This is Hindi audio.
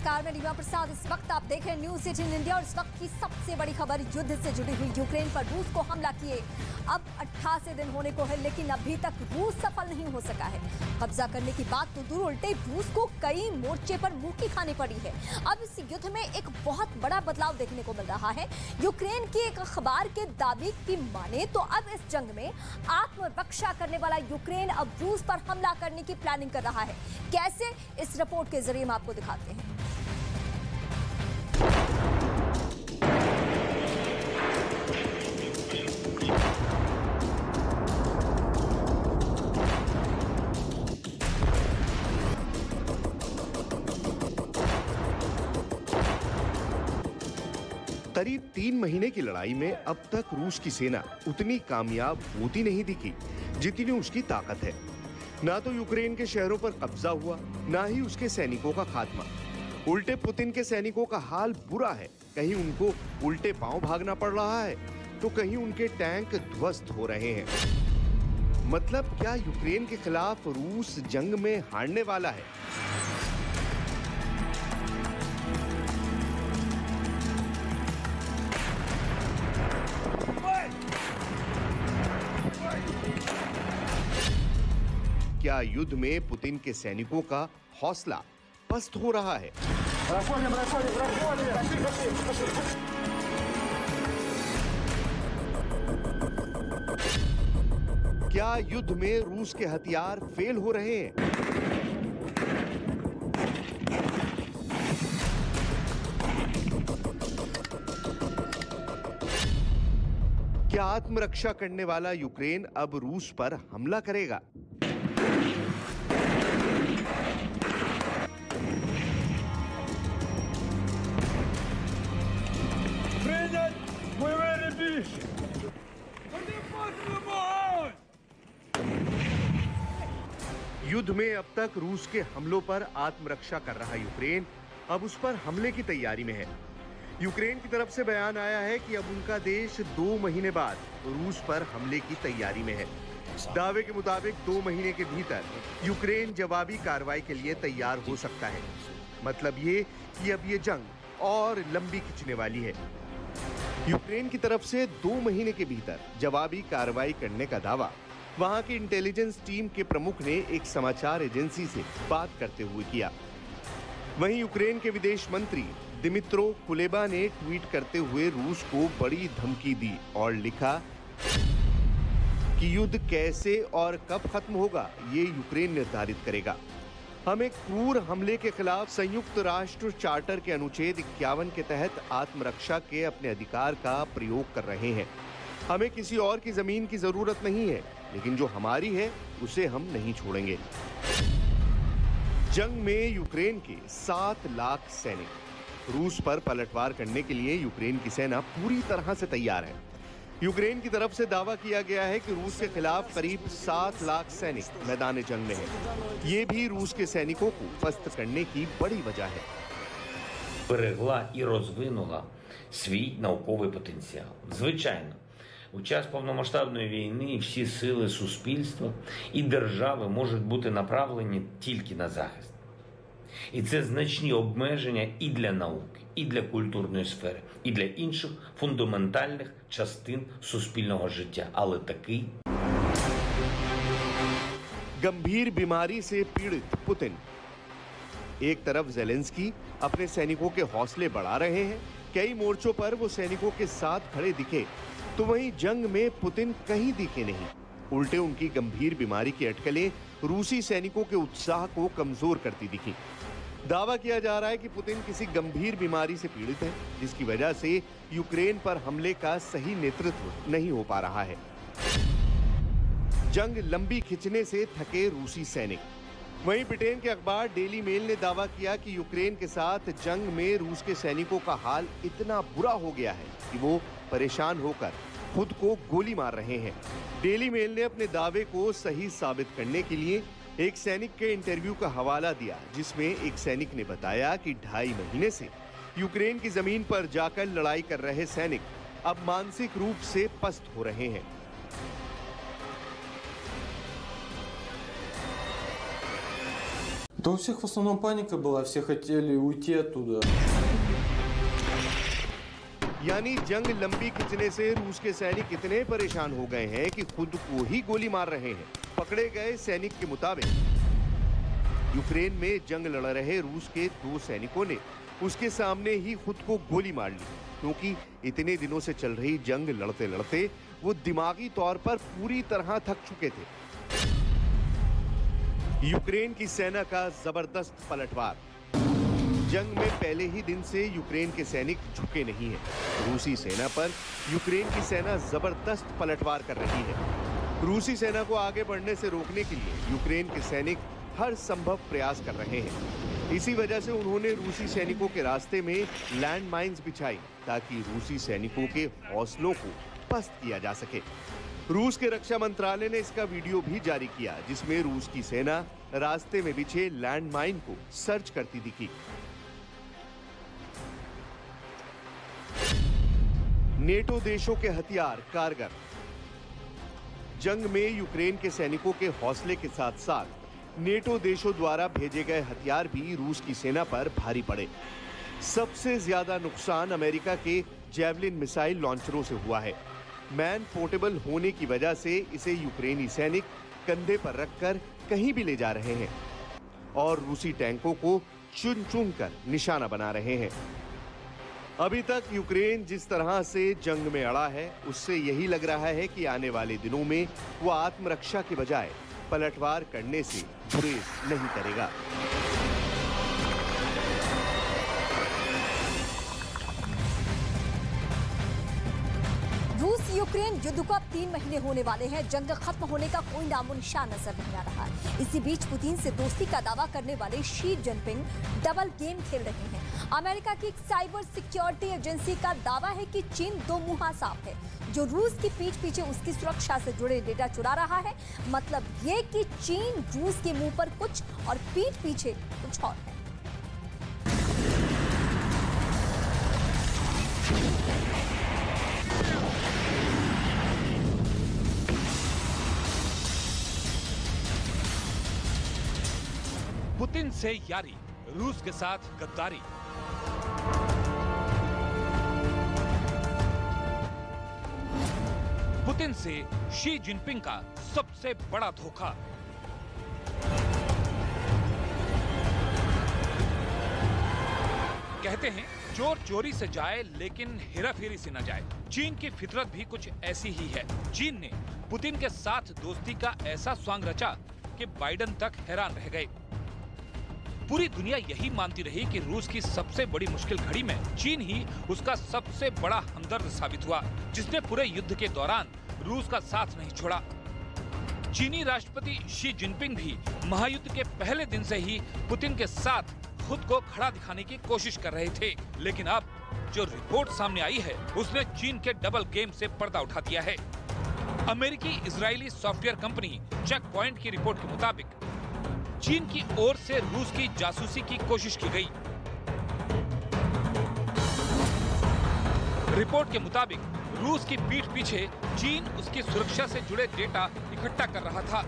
नमस्कार, मैं रीमा प्रसाद। इस वक्त आप देख रहे हैं न्यूज़ 18 इंडिया और इस वक्त की सबसे बड़ी खबर युद्ध से जुड़ी हुई। यूक्रेन पर रूस को हमला किए अब 88 दिन होने को है, लेकिन अभी तक रूस सफल नहीं हो सका है। कब्जा करने की बात तो दूर, उल्टे रूस को कई मोर्चे पर मुंह की खानी पड़ी है। अब इस युद्ध में एक बहुत बड़ा बदलाव देखने को मिल रहा है। यूक्रेन की एक अखबार के दावे की माने तो अब इस जंग में आत्मरक्षा करने वाला यूक्रेन अब रूस पर हमला करने की प्लानिंग कर रहा है। कैसे, इस रिपोर्ट के जरिए हम आपको दिखाते हैं। करीब 3 महीने की लड़ाई में अब तक रूस की सेना उतनी कामयाब होती नहीं दिखी जितनी उसकी ताकत है। ना तो यूक्रेन के शहरों पर कब्जा हुआ, ना ही उसके सैनिकों का खात्मा। उल्टे पुतिन के सैनिकों का हाल बुरा है। कहीं उनको उल्टे पांव भागना पड़ रहा है तो कहीं उनके टैंक ध्वस्त हो रहे हैं। मतलब क्या यूक्रेन के खिलाफ रूस जंग में हारने वाला है? क्या युद्ध में पुतिन के सैनिकों का हौसला पस्त हो रहा है? क्या युद्ध में रूस के हथियार फेल हो रहे हैं? क्या आत्मरक्षा करने वाला यूक्रेन अब रूस पर हमला करेगा? युद्ध में अब तक रूस के हमलों पर आत्मरक्षा कर रहा यूक्रेन अब उस पर हमले की तैयारी में है। यूक्रेन की तरफ से बयान आया है कि अब उनका देश 2 महीने बाद रूस पर हमले की तैयारी में है। दावे के मुताबिक 2 महीने के भीतर यूक्रेन जवाबी कार्रवाई के लिए तैयार हो सकता है। मतलब ये कि अब ये जंग और लंबी खिंचने वाली है। यूक्रेन की तरफ से 2 महीने के भीतर जवाबी कार्रवाई करने का दावा वहां की इंटेलिजेंस टीम के प्रमुख ने एक समाचार एजेंसी से बात करते हुए किया। वहीं यूक्रेन के विदेश मंत्री दिमित्रो कुलेबा ने ट्वीट करते हुए रूस को बड़ी धमकी दी और लिखा कि युद्ध कैसे और कब खत्म होगा ये यूक्रेन निर्धारित करेगा। हम एक क्रूर हमले के खिलाफ संयुक्त राष्ट्र चार्टर के अनुच्छेद 51 के तहत आत्मरक्षा के अपने अधिकार का प्रयोग कर रहे हैं। हमें किसी और की जमीन की जरूरत नहीं है, लेकिन जो हमारी है उसे हम नहीं छोड़ेंगे। जंग में यूक्रेन के 7 लाख सैनिक। रूस पर पलटवार करने के लिए यूक्रेन की सेना पूरी तरह से तैयार है। यूक्रेन की तरफ से दावा किया गया है कि रूस के खिलाफ करीब 7 लाख सैनिक मैदान जंग में हैं। ये भी रूस के सैनिकों को पस्त करने की बड़ी वजह है। Берегла і розвинула свій науковий потенціал. Звичайно, у час повномасштабної війни всі сили суспільства і держави можуть бути направлені тільки на захист. І це значні обмеження і для науки, і для культурної сфери, і для інших фундаментальних частин суспільного життя. Але такий गंभीर बीमारी से पीड़ित पुतिन। एक तरफ ज़ेलेंस्की अपने सैनिकों के हौसले बढ़ा रहे हैं, कई मोर्चों पर वो सैनिकों के साथ खड़े दिखे, तो वहीं जंग में पुतिन कहीं दिखे नहीं। उल्टे उनकी गंभीर बीमारी की अटकलें रूसी सैनिकों के उत्साह को कमजोर करती दिखी। दावा किया जा रहा है कि पुतिन किसी गंभीर बीमारी से पीड़ित है, जिसकी वजह से यूक्रेन पर हमले का सही नेतृत्व नहीं हो पा रहा है। जंग लंबी खिंचने से थके रूसी सैनिक। वहीं ब्रिटेन के अखबार डेली मेल ने दावा किया कि यूक्रेन के साथ जंग में रूस के सैनिकों का हाल इतना बुरा हो गया है कि वो परेशान होकर खुद को गोली मार रहे हैं। डेली मेल ने अपने दावे को सही साबित करने के लिए एक सैनिक के इंटरव्यू का हवाला दिया, जिसमें एक सैनिक ने बताया कि 2.5 महीने से यूक्रेन की जमीन पर जाकर लड़ाई कर रहे सैनिक अब मानसिक रूप से पस्त हो रहे हैं। Да у всех в основном паника была, все хотели уйти оттуда. यानी जंग लंबी खिंचने से रूस के सैनिक इतने परेशान हो गए हैं कि खुद को ही गोली मार रहे हैं। पकड़े गए सैनिक के मुताबिक यूक्रेन में जंग लड़ रहे रूस के 2 सैनिकों ने उसके सामने ही खुद को गोली मार ली, क्योंकि इतने दिनों से चल रही जंग लड़ते लड़ते वो दिमागी तौर पर पूरी तरह थक चुके थे। यूक्रेन की सेना का जबरदस्त पलटवार। जंग में पहले ही दिन से यूक्रेन के सैनिक झुके नहीं हैं। रूसी सेना पर यूक्रेन की सेना जबरदस्त पलटवार कर रही है। रूसी सेना को आगे बढ़ने से रोकने के लिए यूक्रेन के सैनिक हर संभव प्रयास कर रहे हैं। इसी वजह से उन्होंने रूसी सैनिकों के रास्ते में लैंड माइन्स बिछाई, ताकि रूसी सैनिकों के हौसलों को पस्त किया जा सके। रूस के रक्षा मंत्रालय ने इसका वीडियो भी जारी किया, जिसमें रूस की सेना रास्ते में बिछे लैंड माइन को सर्च करती दिखी। नेटो देशों के हथियार कारगर। जंग में यूक्रेन के सैनिकों के हौसले के साथ साथ नेटो देशों द्वारा भेजे गए हथियार भी रूस की सेना पर भारी पड़े। सबसे ज्यादा नुकसान अमेरिका के जैवलिन मिसाइल लॉन्चरों से हुआ है। मैन पोर्टेबल होने की वजह से इसे यूक्रेनी सैनिक कंधे पर रखकर कहीं भी ले जा रहे हैं और रूसी टैंकों को चुन चुन कर निशाना बना रहे हैं। अभी तक यूक्रेन जिस तरह से जंग में अड़ा है, उससे यही लग रहा है कि आने वाले दिनों में वो आत्मरक्षा के बजाय पलटवार करने से गुरेज नहीं करेगा। रूस यूक्रेन युद्ध को अब 3 महीने होने वाले हैं। जंग खत्म होने का कोई नामो निशान नजर नहीं आ रहा। इसी बीच पुतिन से दोस्ती का दावा करने वाले शी जिनपिंग डबल गेम खेल रहे हैं। अमेरिका की एक साइबर सिक्योरिटी एजेंसी का दावा है कि चीन दो मुंहा सांप है, जो रूस की पीठ पीछे उसकी सुरक्षा से जुड़े डेटा चुरा रहा है। मतलब ये कि चीन रूस के मुंह पर कुछ और पीठ पीछे कुछ और है। पुतिन से यारी, रूस के साथ गद्दारी। पुतिन से शी जिनपिंग का सबसे बड़ा धोखा। कहते हैं चोर चोरी से जाए लेकिन हेराफेरी से न जाए। चीन की फितरत भी कुछ ऐसी ही है। चीन ने पुतिन के साथ दोस्ती का ऐसा स्वांग रचा कि बाइडेन तक हैरान रह गए। पूरी दुनिया यही मानती रही कि रूस की सबसे बड़ी मुश्किल घड़ी में चीन ही उसका सबसे बड़ा हमदर्द साबित हुआ, जिसने पूरे युद्ध के दौरान रूस का साथ नहीं छोड़ा। चीनी राष्ट्रपति शी जिनपिंग भी महायुद्ध के पहले दिन से ही पुतिन के साथ खुद को खड़ा दिखाने की कोशिश कर रहे थे, लेकिन अब जो रिपोर्ट सामने आई है उसने चीन के डबल गेम से पर्दा उठा दिया है। अमेरिकी Israeli software company cheque point की रिपोर्ट के मुताबिक चीन की ओर से रूस की जासूसी की कोशिश की गई। रिपोर्ट के मुताबिक रूस की पीठ पीछे चीन उसकी सुरक्षा से जुड़े डेटा इकट्ठा कर रहा था।